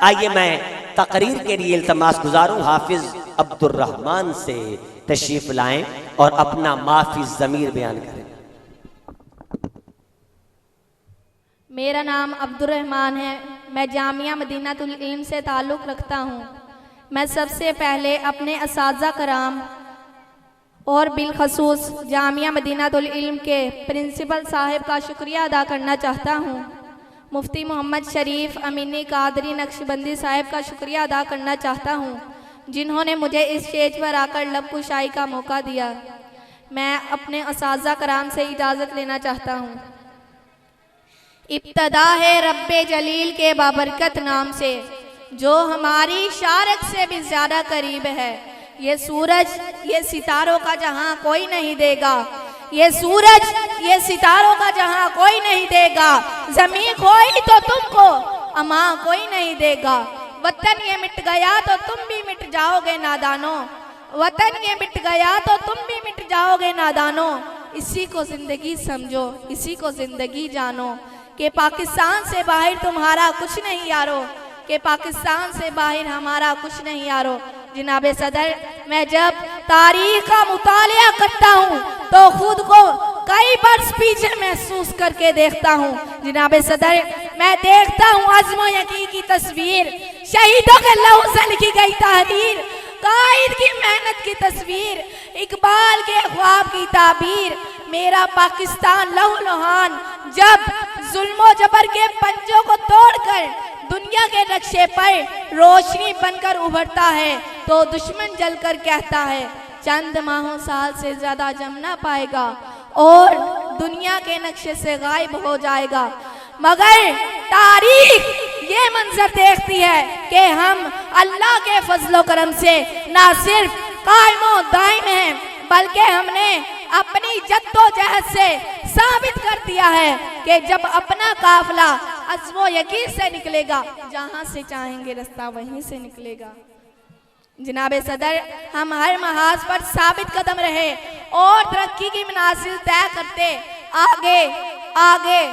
आइए मैं तकरीर के लिए इल्तमास गुजारूं हाफिज अब्दुर्रहमान से तशरीफ लाएं और अपना माफी ज़मीर बयान करें। मेरा नाम अब्दुर्रहमान है। मैं जामिया मदीनातुल इल्म से ताल्लुक़ रखता हूँ। मैं सबसे पहले अपने असातिज़ा कराम और बिलखसूस जामिया मदीनातुल इल्म के प्रिंसिपल साहिब का शुक्रिया अदा करना चाहता हूँ। मुफ्ती मोहम्मद शरीफ अमीनी कादरी नक्शबंदी साहिब का शुक्रिया अदा करना चाहता हूँ, जिन्होंने मुझे इस स्टेज पर आकर लब कुशाई का मौका दिया। मैं अपने असातिज़ा कराम से इजाज़त लेना चाहता हूँ। इब्तदा है रब्बे जलील के बाबरकत नाम से, जो हमारी शारक से भी ज़्यादा करीब है। ये सूरज ये सितारों का जहां कोई नहीं देगा, ये सूरज ये सितारों का जहां कोई नहीं देगा। ज़मीन खोई तो तुमको अमा कोई नहीं देगा। वतन ये मिट गया तो तुम भी मिट जाओगे नादानो, वतन ये मिट गया तो तुम भी मिट जाओगे नादानो। इसी को ज़िंदगी समझो, इसी को ज़िंदगी जानो, कि पाकिस्तान से बाहर तुम्हारा कुछ नहीं यारो, कि पाकिस्तान से बाहर हमारा कुछ नहीं यारो। जनाब सदर, मैं जब तारीख का मुतालिया करता हूँ तो खुद को कई बरस पीछे महसूस करके देखता हूँ। जनाब सदर, मैं देखता हूँ अज़्म यकीन की तस्वीर, शहीदों के लहू से लिखी गई तहरीर, कायद की मेहनत की तस्वीर, इकबाल के ख्वाब की ताबीर। मेरा पाकिस्तान लहू लुहान जब जुल्मो जबर के पंजों को तोड़कर दुनिया के नक्शे पर रोशनी बनकर उभरता है, तो दुश्मन जलकर कहता है चंद माहों साल से ज्यादा जम ना पाएगा और दुनिया के नक्शे से गायब हो जाएगा। मगर तारीख ये मंजर देखती है कि हम अल्लाह के फजलो करम से ना सिर्फ कायमो दायम हैं, बल्कि हमने अपनी जद्दोजहद से साबित कर दिया है कि जब अपना काफिला अज़्म यकीन से निकलेगा, जहाँ से चाहेंगे रास्ता वहीं से निकलेगा। जनाब सदर, हम हर महाज पर साबित कदम रहे और तरक्की की मनासिल तय करते आगे आगे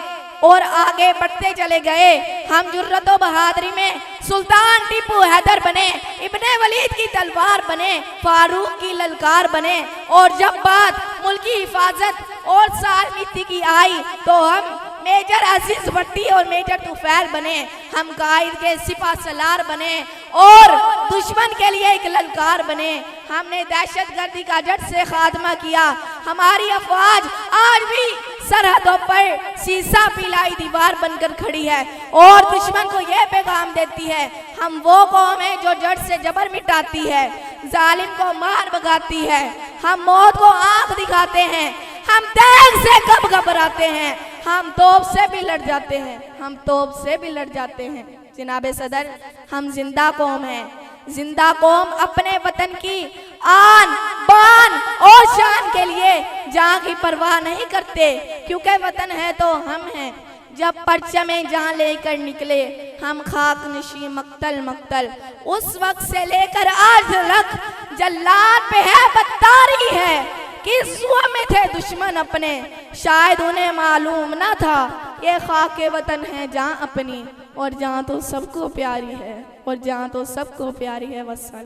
और आगे बढ़ते चले गए। हम जुर्रत व बहादुरी में सुल्तान टीपू हैदर बने, इब्ने वलीद की तलवार बने, फारूक की ललकार बने, और जब बात मुल्क की हिफाजत और सालमिती की आई तो हम मेजर अजीज भट्टी और मेजर तुफैल बने। हम कायद के सिपा सलार बने और दुश्मन के लिए एक ललकार बने। हमने दहशतगर्दी का जड़ से खात्मा किया। हमारी अफवाज आज भी सरहदों पर शीशा पिलाई दीवार बनकर खड़ी है और दुश्मन को यह पैगाम देती है हम वो कौम है जो जड़ से जबर मिटाती है, जालिम को मार भगाती है। हम मौत को आंख दिखाते हैं, हम तैग से कब घबराते हैं, हम तोप से भी लड़ जाते हैं, हम तोप से भी लड़ जाते हैं। जनाब सदर, हम जिंदा कौम हैं। जिंदा कौम अपने वतन की आन बान और शान के लिए जान की परवाह नहीं करते, क्योंकि वतन है तो हम हैं। जब परचमें जहाँ लेकर निकले हम खाक नशी मक्तल मक्तल, उस वक्त से लेकर आज तक जल्लाद पे है बत्तारी है कि जुआ में थे दुश्मन अपने, शायद उन्हें मालूम ना था ये खाके वतन है जहाँ अपनी, और जहाँ तो सबको प्यारी है, और जहाँ तो सबको प्यारी है। वस्सलाम।